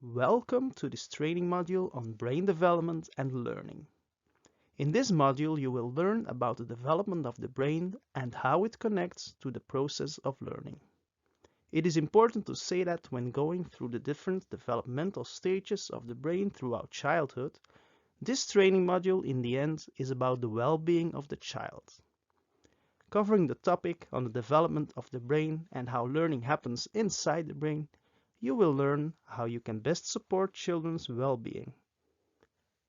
Welcome to this training module on brain development and learning. In this module, you will learn about the development of the brain and how it connects to the process of learning. It is important to say that when going through the different developmental stages of the brain throughout childhood, this training module in the end is about the well-being of the child. Covering the topic on the development of the brain and how learning happens inside the brain, you will learn how you can best support children's well-being.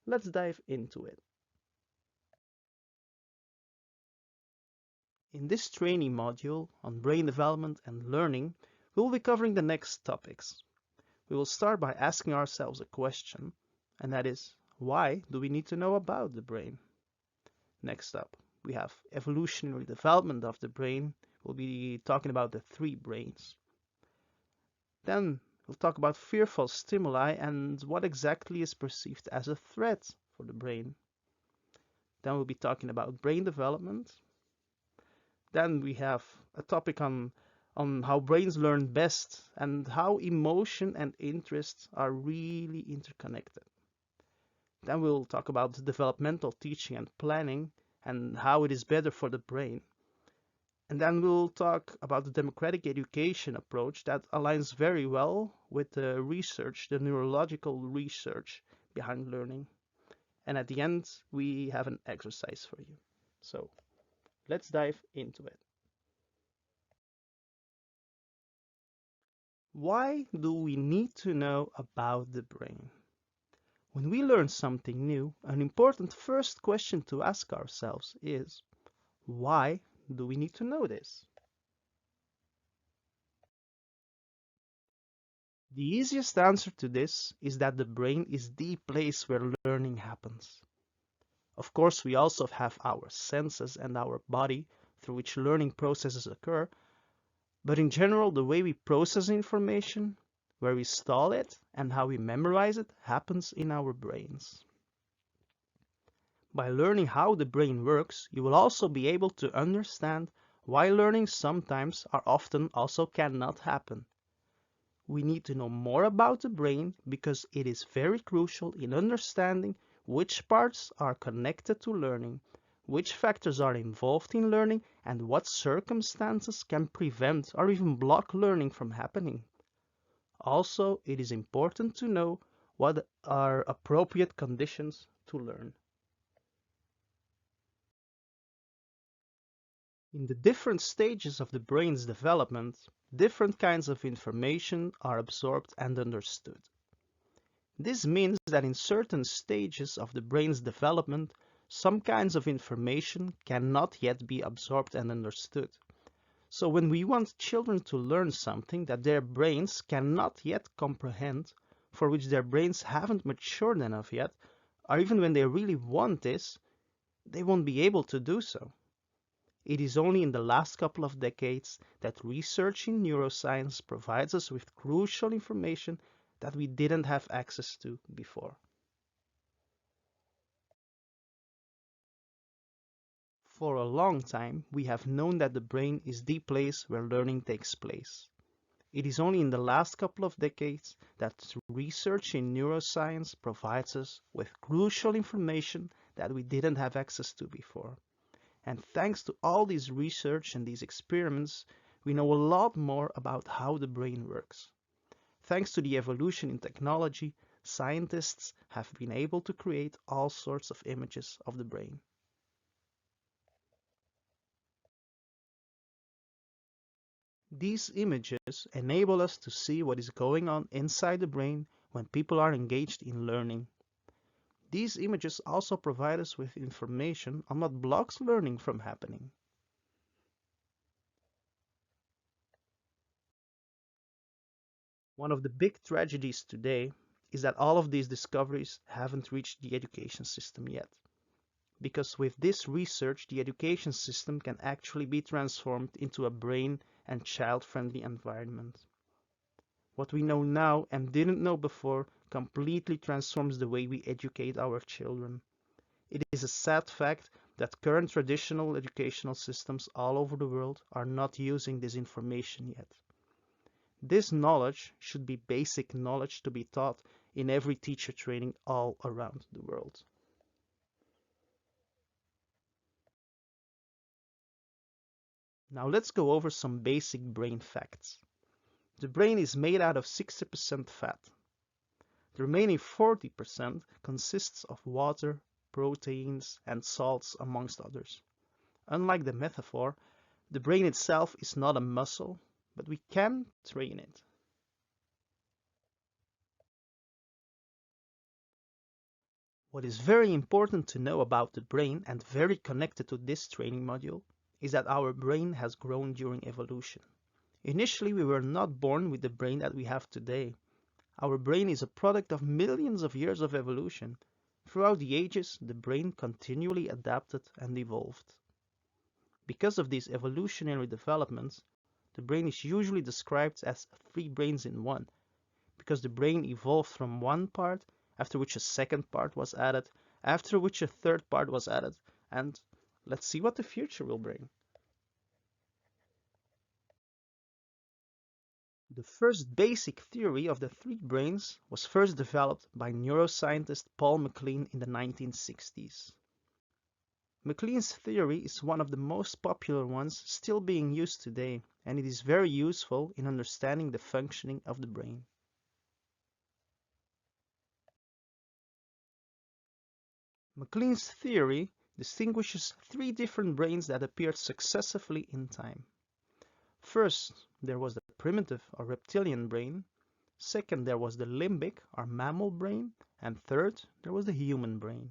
Let's dive into it. In this training module on brain development and learning, we will be covering the next topics. We will start by asking ourselves a question, and that is, why do we need to know about the brain? Next up, we have evolutionary development of the brain. We'll be talking about the three brains. Then we'll talk about fearful stimuli and what exactly is perceived as a threat for the brain. Then we'll be talking about brain development. Then we have a topic on how brains learn best and how emotion and interest are really interconnected. Then we'll talk about developmental teaching and planning and how it is better for the brain. And then we'll talk about the democratic education approach that aligns very well with the research, the neurological research behind learning. And at the end, we have an exercise for you. So let's dive into it. Why do we need to know about the brain? When we learn something new, an important first question to ask ourselves is, why do we need to know this? The easiest answer to this is that the brain is the place where learning happens. Of course, we also have our senses and our body through which learning processes occur, but in general, the way we process information, where we store it, and how we memorize it happens in our brains. By learning how the brain works, you will also be able to understand why learning sometimes or often also cannot happen. We need to know more about the brain because it is very crucial in understanding which parts are connected to learning, which factors are involved in learning, and what circumstances can prevent or even block learning from happening. Also, it is important to know what are appropriate conditions to learn. In the different stages of the brain's development, different kinds of information are absorbed and understood. This means that in certain stages of the brain's development, some kinds of information cannot yet be absorbed and understood. So when we want children to learn something that their brains cannot yet comprehend, for which their brains haven't matured enough yet, or even when they really want this, they won't be able to do so. It is only in the last couple of decades that research in neuroscience provides us with crucial information that we didn't have access to before. For a long time, we have known that the brain is the place where learning takes place. It is only in the last couple of decades that research in neuroscience provides us with crucial information that we didn't have access to before. And thanks to all this research and these experiments, we know a lot more about how the brain works. Thanks to the evolution in technology, scientists have been able to create all sorts of images of the brain. These images enable us to see what is going on inside the brain when people are engaged in learning. These images also provide us with information on what blocks learning from happening. One of the big tragedies today is that all of these discoveries haven't reached the education system yet. Because with this research, the education system can actually be transformed into a brain and child-friendly environment. What we know now and didn't know before completely transforms the way we educate our children. It is a sad fact that current traditional educational systems all over the world are not using this information yet. This knowledge should be basic knowledge to be taught in every teacher training all around the world. Now let's go over some basic brain facts. The brain is made out of 60% fat. The remaining 40% consists of water, proteins, and salts, amongst others. Unlike the metaphor, the brain itself is not a muscle, but we can train it. What is very important to know about the brain, and very connected to this training module, is that our brain has grown during evolution. Initially, we were not born with the brain that we have today. Our brain is a product of millions of years of evolution. Throughout the ages, the brain continually adapted and evolved. Because of these evolutionary developments, the brain is usually described as three brains in one, because the brain evolved from one part, after which a second part was added, after which a third part was added, and let's see what the future will bring. The first basic theory of the three brains was first developed by neuroscientist Paul MacLean in the 1960s. MacLean's theory is one of the most popular ones still being used today, and it is very useful in understanding the functioning of the brain. MacLean's theory distinguishes three different brains that appeared successively in time. First, there was the primitive or reptilian brain. Second, there was the limbic or mammal brain. And third, there was the human brain.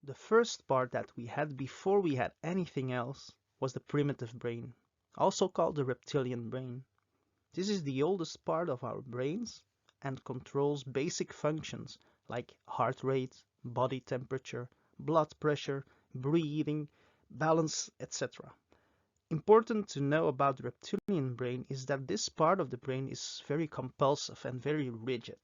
The first part that we had before we had anything else was the primitive brain, also called the reptilian brain. This is the oldest part of our brains and controls basic functions like heart rate, body temperature, blood pressure, breathing, balance, etc. Important to know about the reptilian brain is that this part of the brain is very compulsive and very rigid.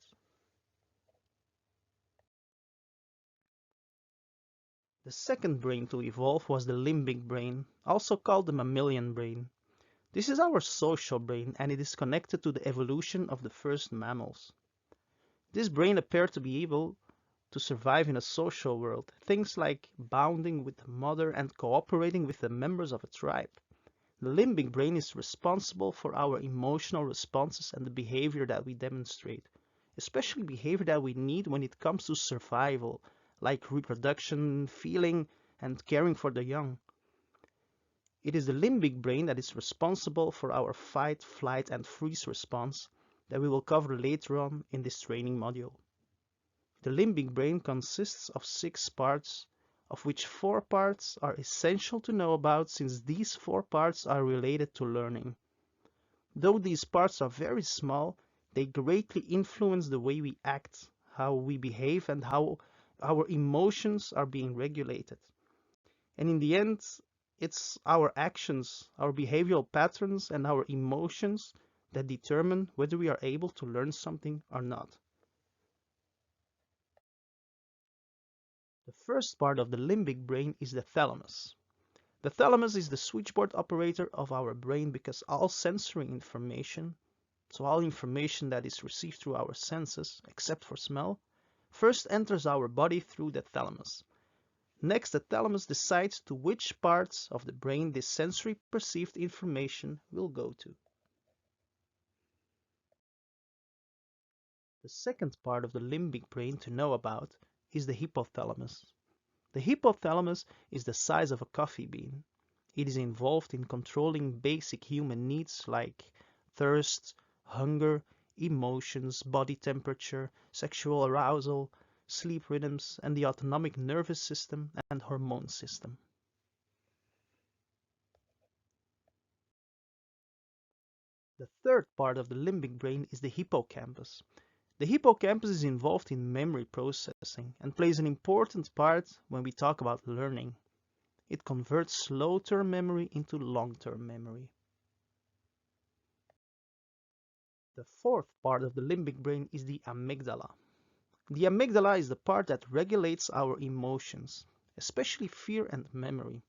The second brain to evolve was the limbic brain, also called the mammalian brain. This is our social brain, and it is connected to the evolution of the first mammals. This brain appeared to be able to survive in a social world, things like bonding with the mother and cooperating with the members of a tribe. The limbic brain is responsible for our emotional responses and the behavior that we demonstrate, especially behavior that we need when it comes to survival, like reproduction, feeling, and caring for the young. It is the limbic brain that is responsible for our fight, flight, and freeze response that we will cover later on in this training module. The limbic brain consists of 6 parts, of which 4 parts are essential to know about since these 4 parts are related to learning. Though these parts are very small, they greatly influence the way we act, how we behave, and how our emotions are being regulated. And in the end, it's our actions, our behavioral patterns, and our emotions that determine whether we are able to learn something or not. The first part of the limbic brain is the thalamus. The thalamus is the switchboard operator of our brain because all sensory information, so all information that is received through our senses, except for smell, first enters our body through the thalamus. Next, the thalamus decides to which parts of the brain this sensory perceived information will go to. The second part of the limbic brain to know about is the hypothalamus. The hypothalamus is the size of a coffee bean. It is involved in controlling basic human needs like thirst, hunger, emotions, body temperature, sexual arousal, sleep rhythms, and the autonomic nervous system and hormone system. The third part of the limbic brain is the hippocampus. The hippocampus is involved in memory processing and plays an important part when we talk about learning. It converts slow-term memory into long-term memory. The fourth part of the limbic brain is the amygdala. The amygdala is the part that regulates our emotions, especially fear and memory.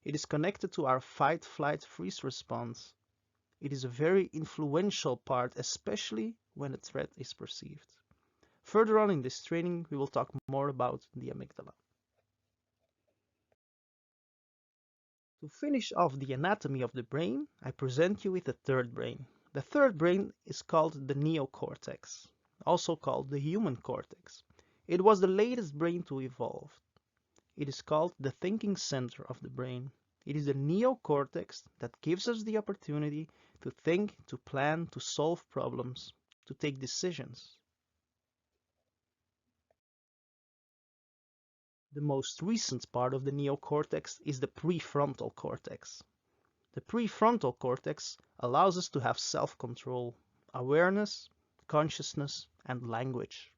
It is connected to our fight, flight, freeze response. It is a very influential part, especially when a threat is perceived. Further on in this training, we will talk more about the amygdala. To finish off the anatomy of the brain, I present you with the third brain. The third brain is called the neocortex, also called the human cortex. It was the latest brain to evolve. It is called the thinking center of the brain. It is the neocortex that gives us the opportunity to think, to plan, to solve problems, to take decisions. The most recent part of the neocortex is the prefrontal cortex. The prefrontal cortex allows us to have self-control, awareness, consciousness, and language.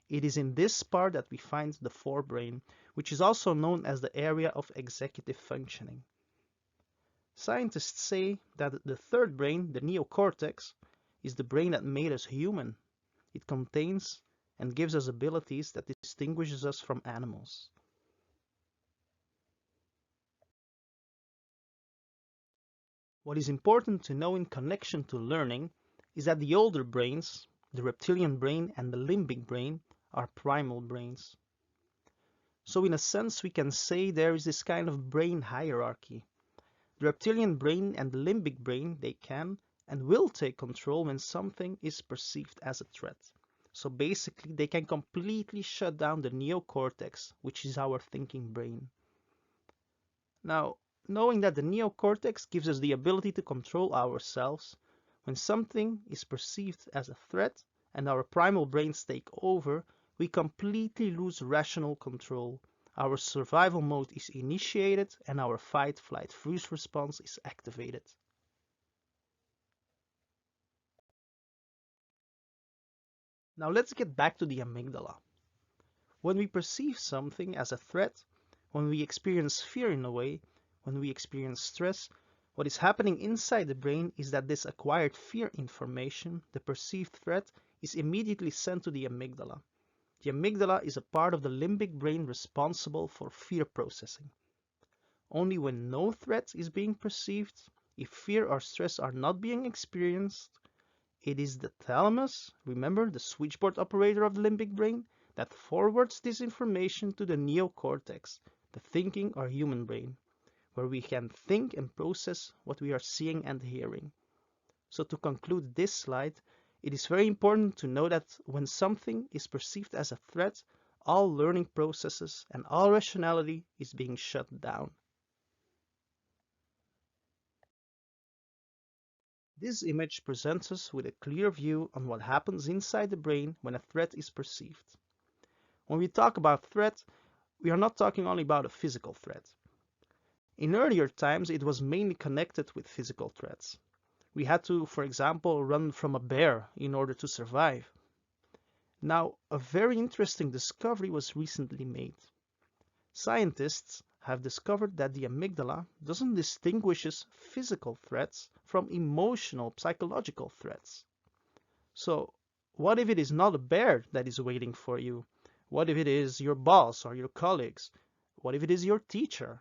It is in this part that we find the forebrain, which is also known as the area of executive functioning. Scientists say that the third brain, the neocortex, is the brain that made us human. It contains and gives us abilities that distinguishes us from animals. What is important to know in connection to learning is that the older brains, the reptilian brain and the limbic brain, are primal brains. So in a sense, we can say there is this kind of brain hierarchy. The reptilian brain and the limbic brain, they can and will take control when something is perceived as a threat. So basically, they can completely shut down the neocortex, which is our thinking brain. Now, knowing that the neocortex gives us the ability to control ourselves, when something is perceived as a threat and our primal brains take over, we completely lose rational control. Our survival mode is initiated and our fight, flight, freeze response is activated. Now let's get back to the amygdala. When we perceive something as a threat, when we experience fear in a way, when we experience stress, what is happening inside the brain is that this acquired fear information, the perceived threat, is immediately sent to the amygdala. The amygdala is a part of the limbic brain responsible for fear processing. Only when no threat is being perceived, if fear or stress are not being experienced, it is the thalamus, remember the switchboard operator of the limbic brain, that forwards this information to the neocortex, the thinking or human brain, where we can think and process what we are seeing and hearing. So to conclude this slide, it is very important to know that when something is perceived as a threat, all learning processes and all rationality is being shut down. This image presents us with a clear view on what happens inside the brain when a threat is perceived. When we talk about threat, we are not talking only about a physical threat. In earlier times, it was mainly connected with physical threats. We had to, for example, run from a bear in order to survive. Now, a very interesting discovery was recently made. Scientists have discovered that the amygdala doesn't distinguish physical threats from emotional, psychological threats. So, what if it is not a bear that is waiting for you? What if it is your boss or your colleagues? What if it is your teacher?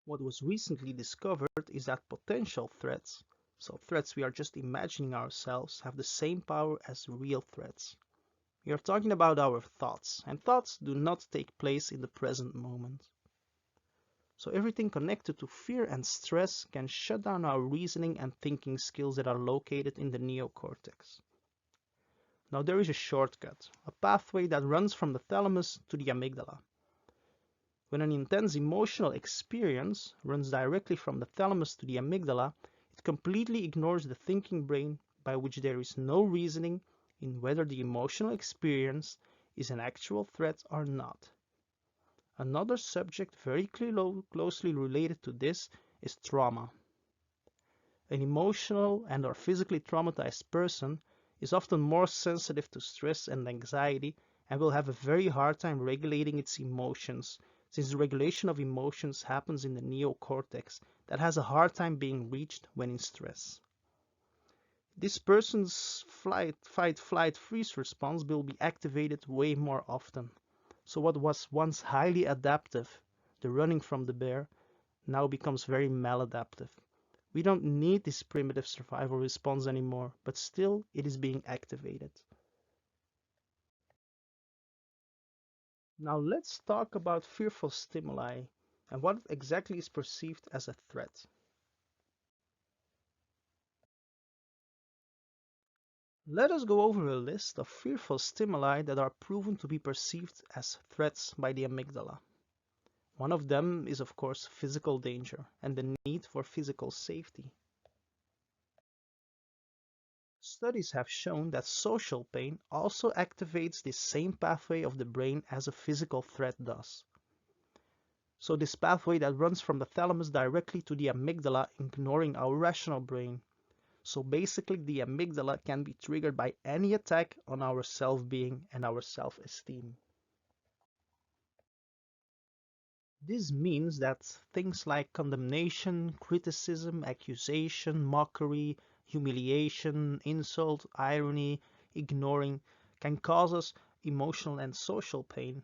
What was recently discovered is that potential threats, so threats we are just imagining ourselves, have the same power as real threats. We are talking about our thoughts, and thoughts do not take place in the present moment. So everything connected to fear and stress can shut down our reasoning and thinking skills that are located in the neocortex. Now there is a shortcut, a pathway that runs from the thalamus to the amygdala. When an intense emotional experience runs directly from the thalamus to the amygdala, it completely ignores the thinking brain, by which there is no reasoning in whether the emotional experience is an actual threat or not. Another subject very closely related to this is trauma. An emotional and/or physically traumatized person is often more sensitive to stress and anxiety and will have a very hard time regulating its emotions, since the regulation of emotions happens in the neocortex that has a hard time being reached when in stress. This person's fight, flight, freeze response will be activated way more often. So what was once highly adaptive, the running from the bear, now becomes very maladaptive. We don't need this primitive survival response anymore, but still it is being activated. Now let's talk about fearful stimuli and what exactly is perceived as a threat. Let us go over a list of fearful stimuli that are proven to be perceived as threats by the amygdala. One of them is of course physical danger and the need for physical safety. Studies have shown that social pain also activates the same pathway of the brain as a physical threat does. So this pathway that runs from the thalamus directly to the amygdala, ignoring our rational brain. So basically the amygdala can be triggered by any attack on our self-being and our self-esteem. This means that things like condemnation, criticism, accusation, mockery, humiliation, insult, irony, ignoring can cause us emotional and social pain.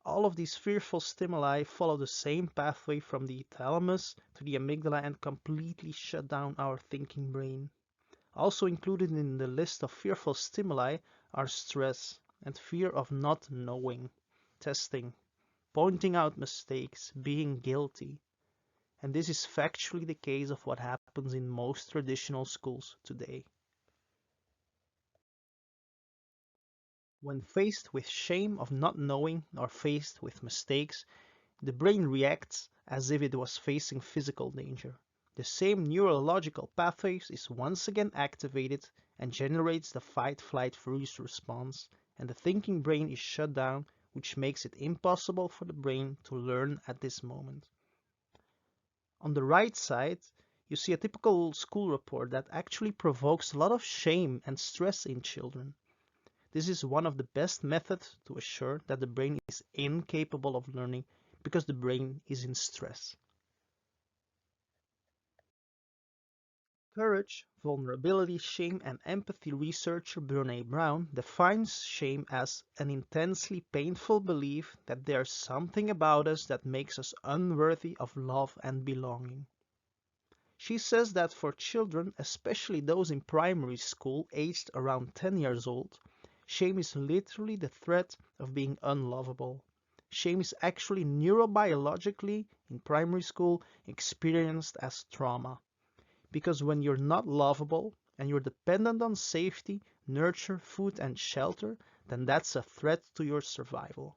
All of these fearful stimuli follow the same pathway from the thalamus to the amygdala and completely shut down our thinking brain. Also included in the list of fearful stimuli are stress and fear of not knowing, testing, pointing out mistakes, being guilty. And this is factually the case of what happens in most traditional schools today. When faced with shame of not knowing or faced with mistakes, the brain reacts as if it was facing physical danger. The same neurological pathways is once again activated and generates the fight, flight, freeze response, and the thinking brain is shut down, which makes it impossible for the brain to learn at this moment. On the right side, you see a typical school report that actually provokes a lot of shame and stress in children. This is one of the best methods to assure that the brain is incapable of learning because the brain is in stress. Courage, vulnerability, shame, and empathy researcher Brené Brown defines shame as an intensely painful belief that there's something about us that makes us unworthy of love and belonging. She says that for children, especially those in primary school aged around 10 years old, shame is literally the threat of being unlovable. Shame is actually neurobiologically, in primary school, experienced as trauma. Because when you're not lovable and you're dependent on safety, nurture, food, and shelter, then that's a threat to your survival.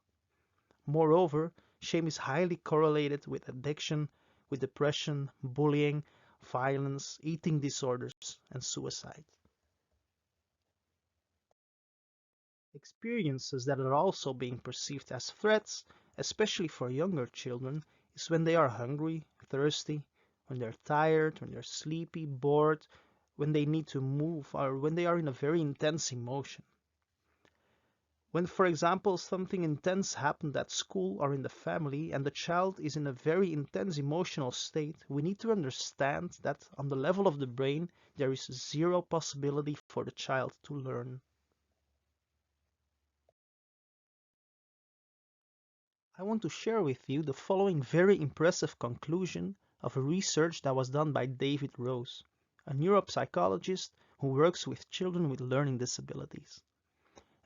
Moreover, shame is highly correlated with addiction, with depression, bullying, violence, eating disorders, and suicide. Experiences that are also being perceived as threats, especially for younger children, is when they are hungry, thirsty, when they're tired, when they're sleepy, bored, when they need to move, or when they are in a very intense emotion. When, for example, something intense happened at school or in the family and the child is in a very intense emotional state, we need to understand that on the level of the brain, there is zero possibility for the child to learn. I want to share with you the following very impressive conclusion of a research that was done by David Rose, a neuropsychologist who works with children with learning disabilities.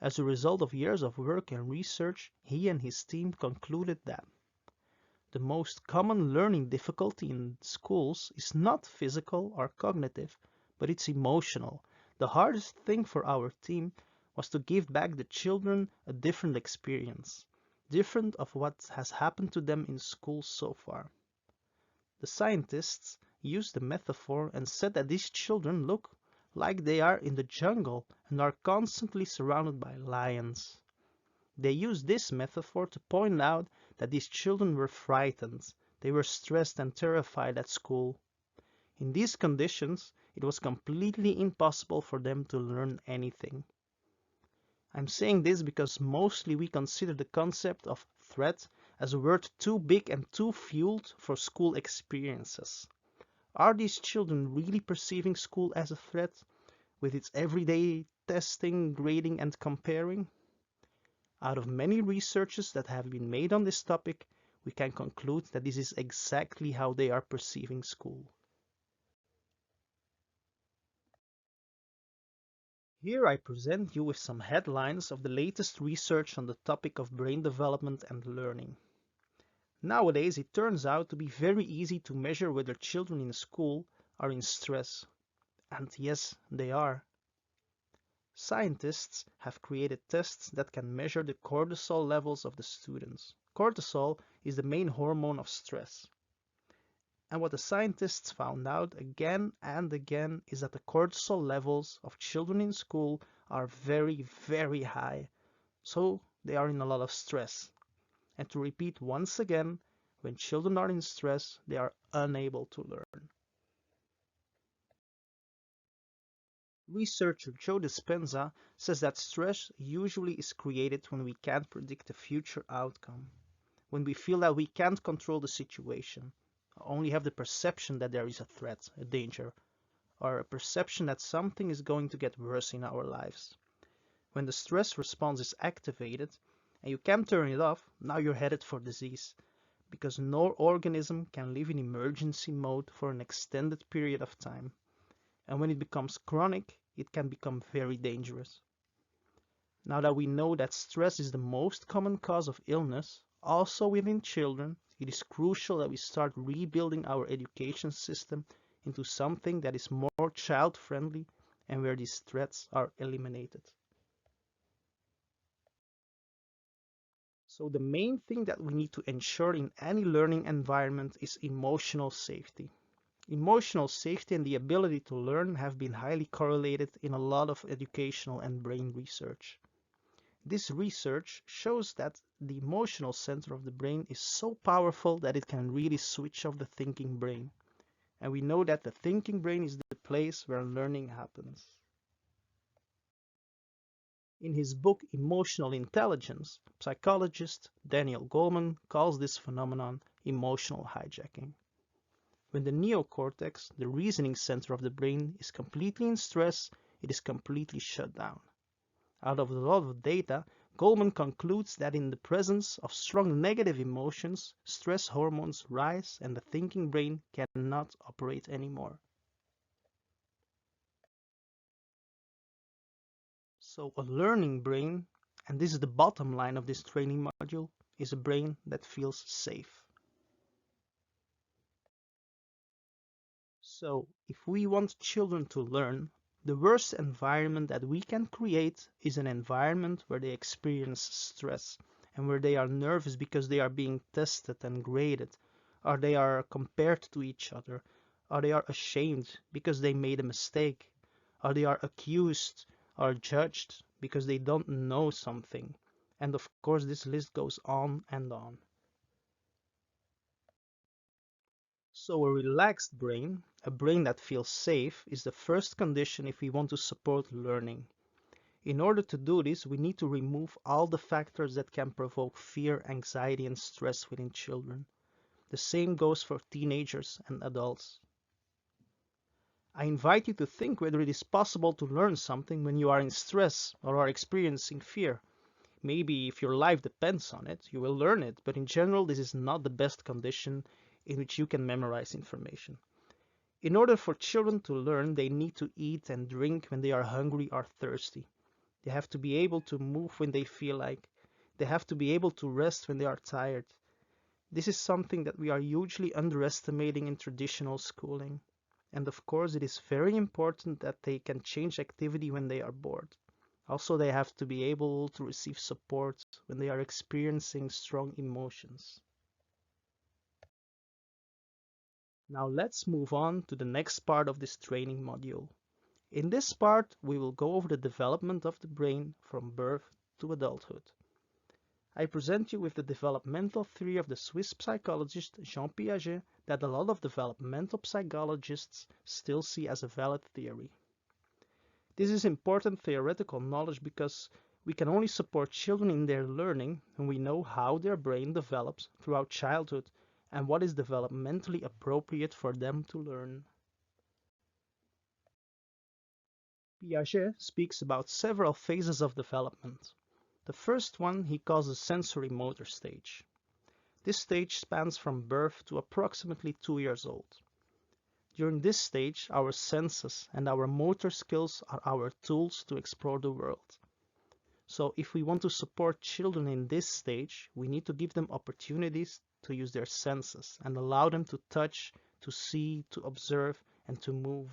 As a result of years of work and research, he and his team concluded that the most common learning difficulty in schools is not physical or cognitive, but it's emotional. The hardest thing for our team was to give back the children a different experience, different of what has happened to them in school so far. The scientists used the metaphor and said that these children look like they are in the jungle and are constantly surrounded by lions. They used this metaphor to point out that these children were frightened, they were stressed and terrified at school. In these conditions, it was completely impossible for them to learn anything. I'm saying this because mostly we consider the concept of threat as a word too big and too fueled for school experiences. Are these children really perceiving school as a threat, with its everyday testing, grading, and comparing? Out of many researches that have been made on this topic, we can conclude that this is exactly how they are perceiving school. Here I present you with some headlines of the latest research on the topic of brain development and learning. Nowadays, it turns out to be very easy to measure whether children in school are in stress. And yes, they are. Scientists have created tests that can measure the cortisol levels of the students. Cortisol is the main hormone of stress. And what the scientists found out again and again is that the cortisol levels of children in school are very, very high. So they are in a lot of stress. And to repeat once again, when children are in stress, they are unable to learn. Researcher Joe Dispenza says that stress usually is created when we can't predict the future outcome, when we feel that we can't control the situation, only have the perception that there is a threat, a danger, or a perception that something is going to get worse in our lives. When the stress response is activated and you can't turn it off, now you're headed for disease, because no organism can live in emergency mode for an extended period of time. And when it becomes chronic, it can become very dangerous. Now that we know that stress is the most common cause of illness, also within children, it is crucial that we start rebuilding our education system into something that is more child-friendly and where these threats are eliminated. So the main thing that we need to ensure in any learning environment is emotional safety. Emotional safety and the ability to learn have been highly correlated in a lot of educational and brain research. This research shows that the emotional center of the brain is so powerful that it can really switch off the thinking brain. And we know that the thinking brain is the place where learning happens. In his book Emotional Intelligence, psychologist Daniel Goleman calls this phenomenon emotional hijacking. When the neocortex, the reasoning center of the brain, is completely in stress, it is completely shut down. Out of a lot of data, Goleman concludes that in the presence of strong negative emotions, stress hormones rise and the thinking brain cannot operate anymore. So a learning brain, and this is the bottom line of this training module, is a brain that feels safe. So if we want children to learn, the worst environment that we can create is an environment where they experience stress and where they are nervous because they are being tested and graded, or they are compared to each other, or they are ashamed because they made a mistake, or they are accused or judged because they don't know something. And of course, this list goes on and on. So a relaxed brain, a brain that feels safe, is the first condition if we want to support learning. In order to do this, we need to remove all the factors that can provoke fear, anxiety, and stress within children. The same goes for teenagers and adults. I invite you to think whether it is possible to learn something when you are in stress or are experiencing fear. Maybe if your life depends on it, you will learn it, but in general, this is not the best condition in which you can memorize information. In order for children to learn, they need to eat and drink when they are hungry or thirsty. They have to be able to move when they feel like. They have to be able to rest when they are tired. This is something that we are hugely underestimating in traditional schooling. And of course, it is very important that they can change activity when they are bored. Also, they have to be able to receive support when they are experiencing strong emotions. Now let's move on to the next part of this training module. In this part, we will go over the development of the brain from birth to adulthood. I present you with the developmental theory of the Swiss psychologist Jean Piaget that a lot of developmental psychologists still see as a valid theory. This is important theoretical knowledge because we can only support children in their learning when we know how their brain develops throughout childhood and what is developmentally appropriate for them to learn. Piaget speaks about several phases of development. The first one he calls the sensory motor stage. This stage spans from birth to approximately 2 years old. During this stage, our senses and our motor skills are our tools to explore the world. So if we want to support children in this stage, we need to give them opportunities to use their senses and allow them to touch, to see, to observe, and to move.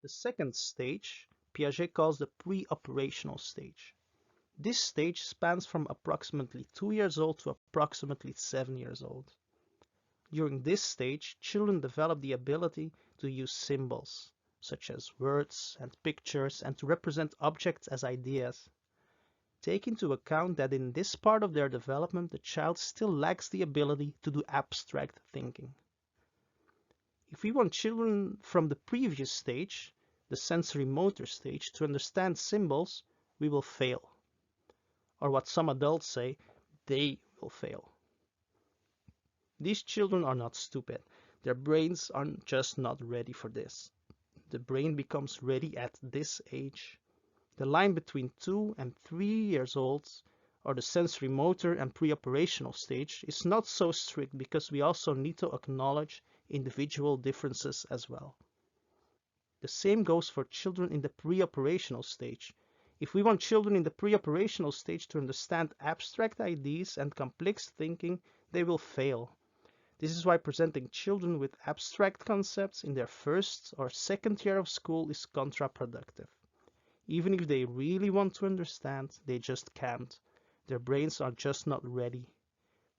The second stage, Piaget calls the pre-operational stage. This stage spans from approximately 2 years old to approximately 7 years old. During this stage, children develop the ability to use symbols, such as words and pictures, and to represent objects as ideas. Take into account that in this part of their development, the child still lacks the ability to do abstract thinking. If we want children from the previous stage, the sensory motor stage, to understand symbols, we will fail. Or what some adults say, they will fail. These children are not stupid. Their brains are just not ready for this. The brain becomes ready at this age. The line between 2 and 3 years old, or the sensory motor and pre-operational stage, is not so strict because we also need to acknowledge individual differences as well. The same goes for children in the pre-operational stage. If we want children in the pre-operational stage to understand abstract ideas and complex thinking, they will fail. This is why presenting children with abstract concepts in their first or second year of school is counterproductive. Even if they really want to understand, they just can't. Their brains are just not ready.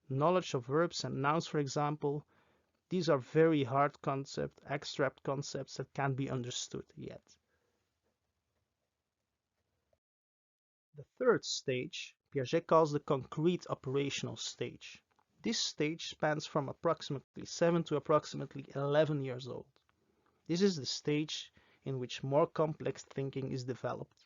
Knowledge of verbs and nouns, for example, these are very hard concepts, abstract concepts that can't be understood yet. The third stage, Piaget calls the concrete operational stage. This stage spans from approximately 7 to approximately 11 years old. This is the stage in which more complex thinking is developed.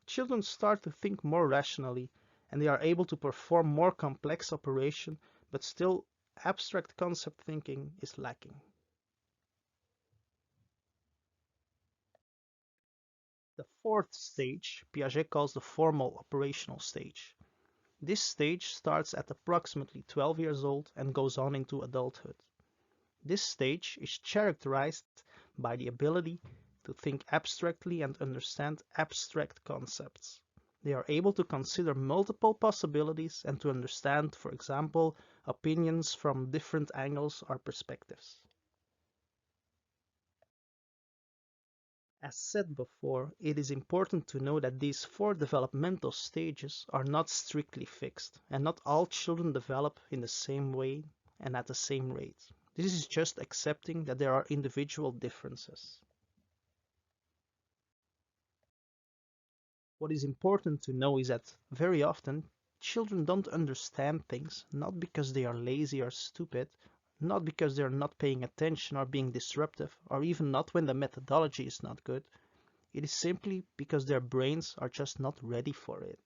Children start to think more rationally, and they are able to perform more complex operations, but still abstract concept thinking is lacking. The fourth stage, Piaget calls the formal operational stage. This stage starts at approximately 12 years old and goes on into adulthood. This stage is characterized by the ability to think abstractly and understand abstract concepts. They are able to consider multiple possibilities and to understand, for example, opinions from different angles or perspectives. As said before, it is important to know that these 4 developmental stages are not strictly fixed, and not all children develop in the same way and at the same rate. This is just accepting that there are individual differences. What is important to know is that very often children don't understand things not because they are lazy or stupid, not because they're not paying attention or being disruptive, or even not when the methodology is not good. It is simply because their brains are just not ready for it.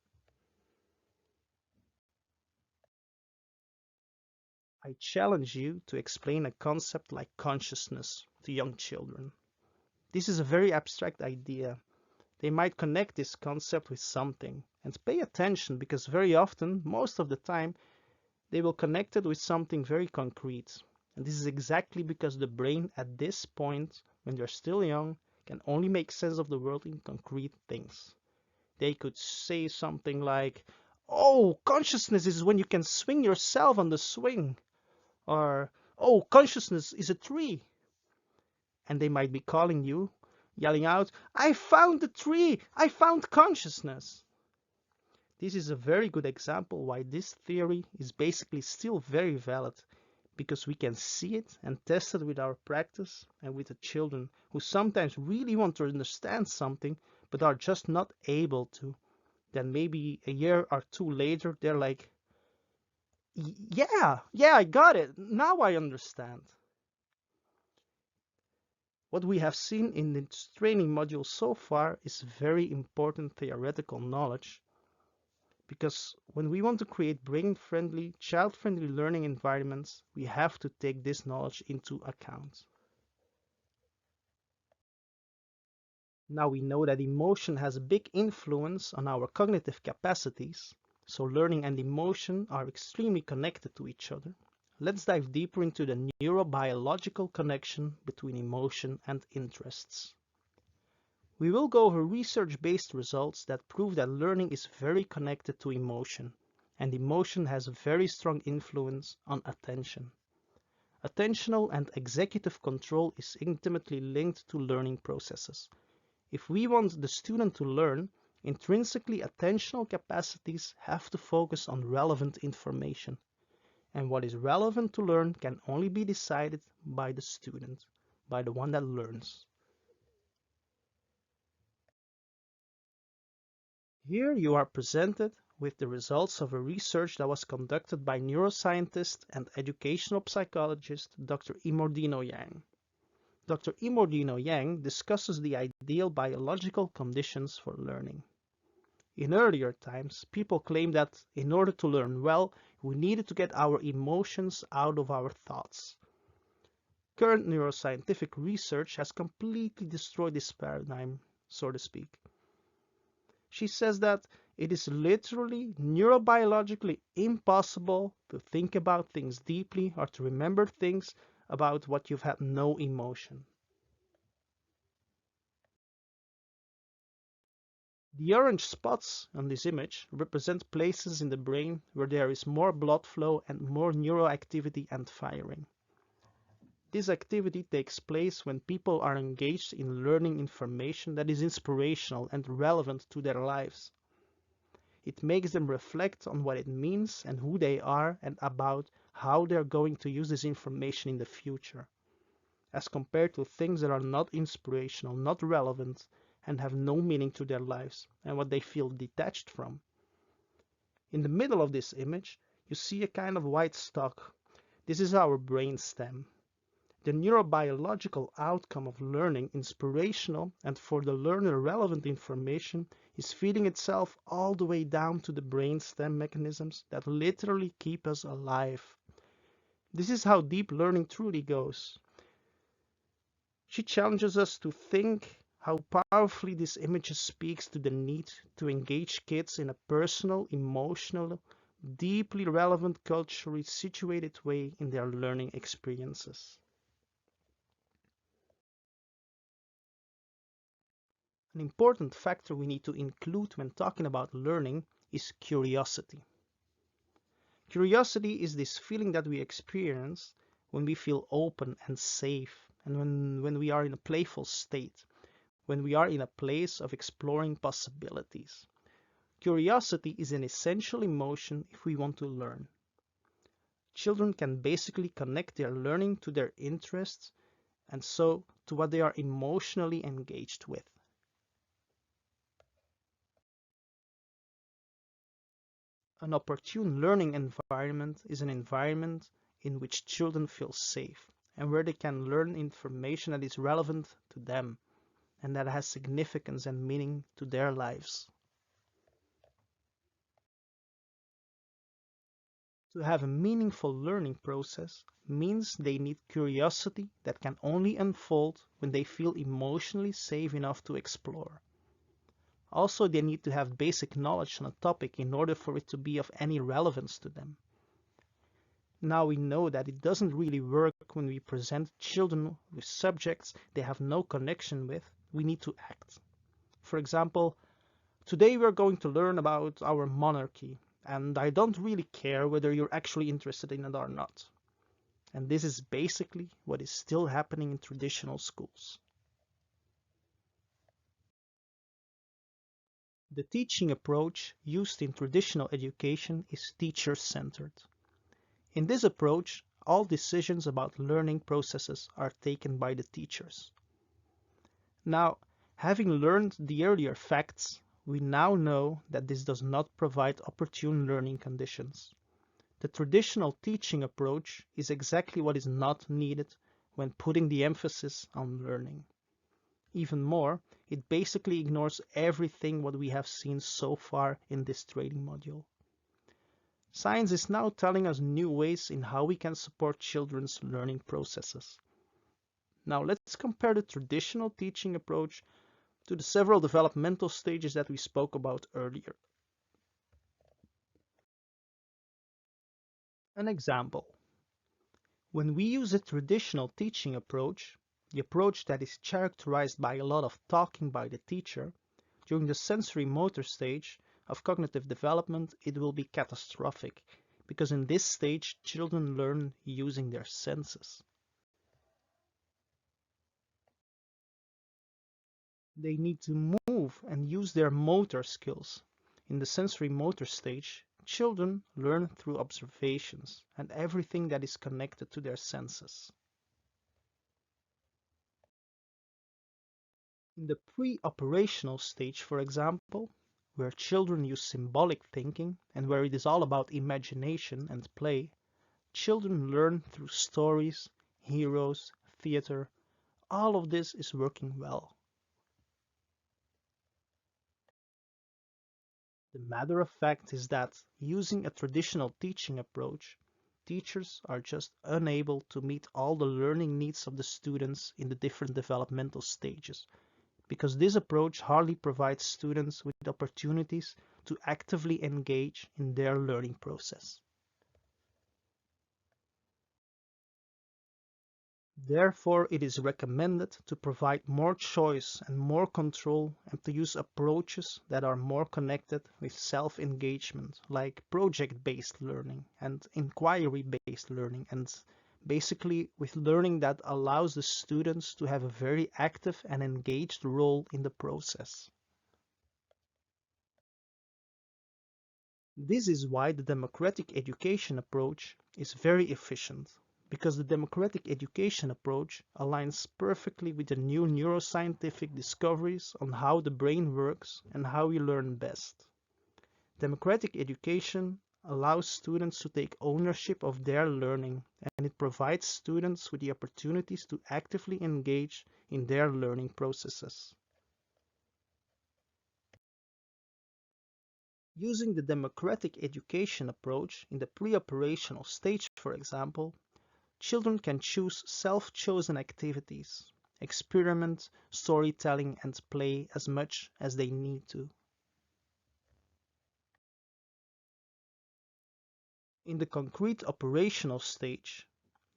I challenge you to explain a concept like consciousness to young children. This is a very abstract idea. They might connect this concept with something, and pay attention because very often, most of the time, they will connect it with something very concrete. And this is exactly because the brain at this point, when they're still young, can only make sense of the world in concrete things. They could say something like, "Oh, consciousness is when you can swing yourself on the swing." Or, "Oh, consciousness is a tree." And they might be calling you, yelling out, "I found the tree! I found consciousness!" This is a very good example why this theory is basically still very valid, because we can see it and test it with our practice and with the children who sometimes really want to understand something but are just not able to. Then maybe a year or 2 later, they're like, yeah, I got it. Now I understand." What we have seen in this training module so far is very important theoretical knowledge, because when we want to create brain-friendly, child-friendly learning environments, we have to take this knowledge into account. Now we know that emotion has a big influence on our cognitive capacities, so learning and emotion are extremely connected to each other. Let's dive deeper into the neurobiological connection between emotion and interests. We will go over research-based results that prove that learning is very connected to emotion, and emotion has a very strong influence on attention. Attentional and executive control is intimately linked to learning processes. If we want the student to learn, intrinsically attentional capacities have to focus on relevant information. And what is relevant to learn can only be decided by the student, by the one that learns. Here you are presented with the results of a research that was conducted by neuroscientist and educational psychologist Dr. Imordino Yang. Dr. Imordino Yang discusses the ideal biological conditions for learning. In earlier times, people claimed that in order to learn well, we needed to get our emotions out of our thoughts. Current neuroscientific research has completely destroyed this paradigm, so to speak. She says that it is literally neurobiologically impossible to think about things deeply or to remember things about what you've had no emotion. The orange spots on this image represent places in the brain where there is more blood flow and more neuroactivity and firing. This activity takes place when people are engaged in learning information that is inspirational and relevant to their lives. It makes them reflect on what it means and who they are and about how they're going to use this information in the future, as compared to things that are not inspirational, not relevant, and have no meaning to their lives and what they feel detached from. In the middle of this image, you see a kind of white stalk. This is our brain stem. The neurobiological outcome of learning inspirational and for the learner relevant information is feeding itself all the way down to the brainstem mechanisms that literally keep us alive. This is how deep learning truly goes. She challenges us to think how powerfully this image speaks to the need to engage kids in a personal, emotional, deeply relevant, culturally situated way in their learning experiences. An important factor we need to include when talking about learning is curiosity. Curiosity is this feeling that we experience when we feel open and safe and when we are in a playful state, when we are in a place of exploring possibilities. Curiosity is an essential emotion if we want to learn. Children can basically connect their learning to their interests and so to what they are emotionally engaged with. An opportune learning environment is an environment in which children feel safe and where they can learn information that is relevant to them and that has significance and meaning to their lives. To have a meaningful learning process means they need curiosity that can only unfold when they feel emotionally safe enough to explore. Also, they need to have basic knowledge on a topic in order for it to be of any relevance to them. Now we know that it doesn't really work when we present children with subjects they have no connection with. We need to act. For example, today we're going to learn about our monarchy, and I don't really care whether you're actually interested in it or not. And this is basically what is still happening in traditional schools. The teaching approach used in traditional education is teacher-centered. In this approach, all decisions about learning processes are taken by the teachers. Now, having learned the earlier facts, we now know that this does not provide opportune learning conditions. The traditional teaching approach is exactly what is not needed when putting the emphasis on learning. Even more, it basically ignores everything what we have seen so far in this training module. Science is now telling us new ways in how we can support children's learning processes. Now let's compare the traditional teaching approach to the several developmental stages that we spoke about earlier. An example. When we use a traditional teaching approach, the approach that is characterized by a lot of talking by the teacher, during the sensory motor stage of cognitive development, it will be catastrophic, because in this stage, children learn using their senses. They need to move and use their motor skills. In the sensory motor stage, children learn through observations and everything that is connected to their senses. In the pre-operational stage, for example, where children use symbolic thinking and where it is all about imagination and play, children learn through stories, heroes, theater. All of this is working well. The matter of fact is that, using a traditional teaching approach, teachers are just unable to meet all the learning needs of the students in the different developmental stages, because this approach hardly provides students with opportunities to actively engage in their learning process. Therefore, it is recommended to provide more choice and more control and to use approaches that are more connected with self-engagement, like project-based learning and inquiry-based learning, and basically with learning that allows the students to have a very active and engaged role in the process. This is why the democratic education approach is very efficient, because the democratic education approach aligns perfectly with the new neuroscientific discoveries on how the brain works and how we learn best. Democratic education allows students to take ownership of their learning, and it provides students with the opportunities to actively engage in their learning processes. Using the democratic education approach in the pre-operational stage, for example, children can choose self-chosen activities, experiment, storytelling, and play as much as they need to. In the concrete operational stage,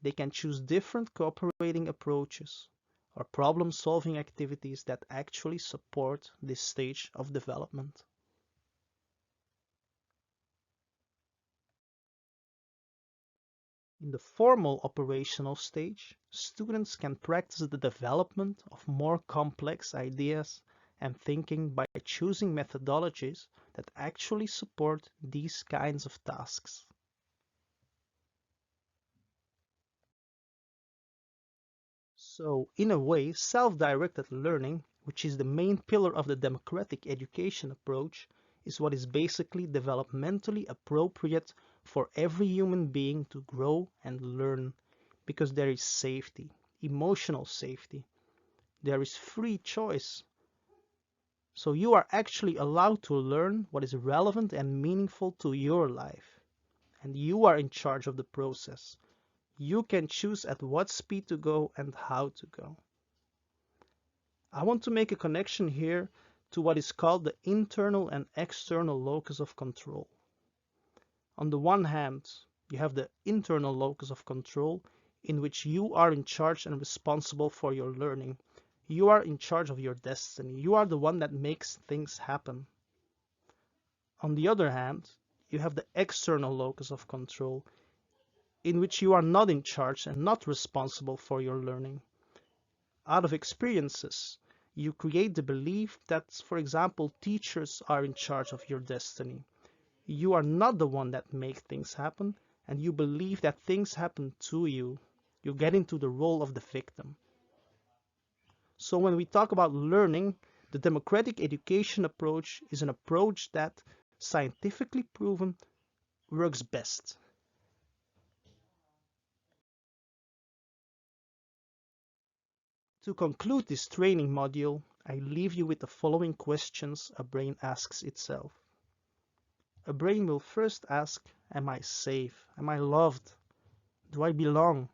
they can choose different cooperating approaches or problem-solving activities that actually support this stage of development. In the formal operational stage, students can practice the development of more complex ideas and thinking by choosing methodologies that actually support these kinds of tasks. So, in a way, self-directed learning, which is the main pillar of the democratic education approach, is what is basically developmentally appropriate for every human being to grow and learn, because there is safety, emotional safety. There is free choice. So you are actually allowed to learn what is relevant and meaningful to your life. And you are in charge of the process. You can choose at what speed to go and how to go. I want to make a connection here to what is called the internal and external locus of control. On the one hand, you have the internal locus of control, in which you are in charge and responsible for your learning. You are in charge of your destiny. You are the one that makes things happen. On the other hand, you have the external locus of control, in which you are not in charge and not responsible for your learning. Out of experiences, you create the belief that, for example, teachers are in charge of your destiny. You are not the one that makes things happen, and you believe that things happen to you. You get into the role of the victim. So when we talk about learning, the democratic education approach is an approach that, scientifically proven, works best. To conclude this training module, I leave you with the following questions a brain asks itself. A brain will first ask, am I safe? Am I loved? Do I belong?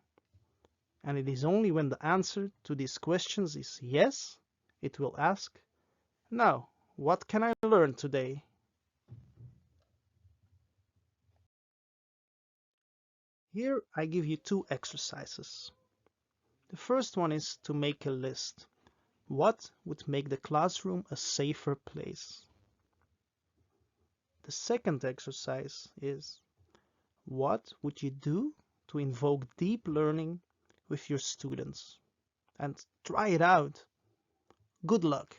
And it is only when the answer to these questions is yes, it will ask, Now, what can I learn today? Here I give you two exercises. The first one is to make a list. What would make the classroom a safer place? The second exercise is, what would you do to invoke deep learning with your students? And try it out. Good luck!